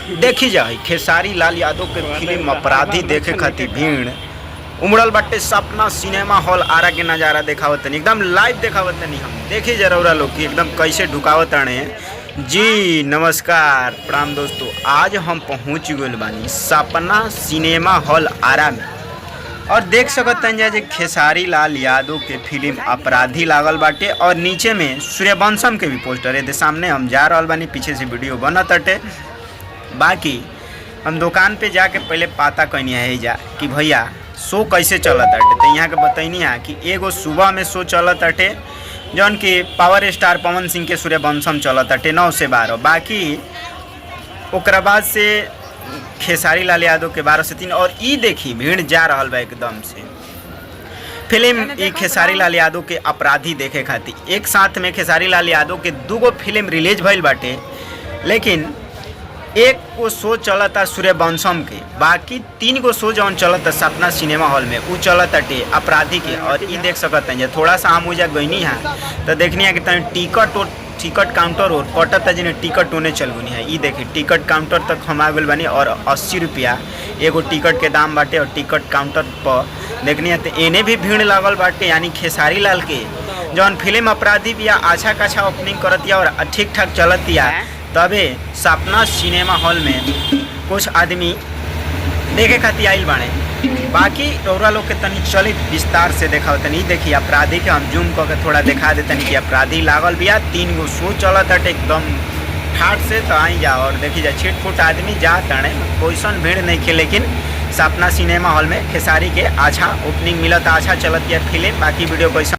देखी जाए खेसारी लाल यादव के फिल्म अपराधी देखे खातिर भीड़ उमड़ल बाटे। सपना सिनेमा हॉल आरा के नज़ारा देखावत तनी, एकदम लाइव देखावत तनी। हम देखी जरूर लोग कि एकदम कैसे ढुकावत आने। जी नमस्कार प्रणाम दोस्तों, आज हम पहुंच गए बानी सपना सिनेमा हॉल आरा में और देख सकत हैं खेसारी लाल यादव के फिल्म अपराधी लागल बाटे और नीचे में सूर्यवंशम के भी पोस्टर है। सामने हम जा रहा बानी, पीछे से वीडियो बनत अटे। बाकी हम दुकान पे जाके पहले पता कैनी है जा कि भैया शो कैसे चलत अटे। तो यहाँ के बतैनी है कि एगो सुबह में शो चलत अटे जौन कि पावर स्टार पवन सिंह के सूर्यवंशम चलत अटे 9 से 12। बाकी ओकरा बाद से खेसारी लाल यादव के 12 से 3। और ई देखी भीड़ जा रहा बा एकदम से फिल्म ई खेसारी लाल यादव के अपराधी देखे खातिर। एक साथ में खेसारी लाल यादव के 2 फिल्म रिलीज भइल बाटे, लेकिन एक को शो चलता सूर्यवंशम के, बाकी 3 गो शो जौन चलता सपना सिनेमा हॉल में वो चलत अटे अपराधी के। और ये देख सकते हैं थोड़ा सा हम उजा गईनी है तो देखनी है कि टिकट काउंटर और कटता जिन्हें टिकट होने चल गई है। ये देखिए टिकट काउंटर तक हम आ गए बानी और 80 रुपया एगो टिकट के दाम बाटे। और टिकट काउंटर पर देखनी है तो एने भी भीड़ लागल बाटे, यानी खेसारी लाल के जौन फिल्म अपराधी भी अच्छा खासा ओपनिंग करतिया और ठीक ठाक चलतिया। तबे सपना सिनेमा हॉल में कुछ आदमी देखे खातिर आइल बाड़े। बाकी रौरा लोग के तनी चलित विस्तार से देखा तनी। देखिए अपराधी के हम जूम करके थोड़ा दिखा देतनी कि अपराधी लागल बिया 3 गो शो चलत अटे एकदम ठाट से। तो आई जा और देखी जा छिटफुट आदमी जा तड़े, कोईसन भीड़ नहीं खे। लेकिन सपना सिनेमा हॉल में खेसारी के अच्छा ओपनिंग मिलता, अच्छा चलत है फिल्म। बाकी वीडियो कैसा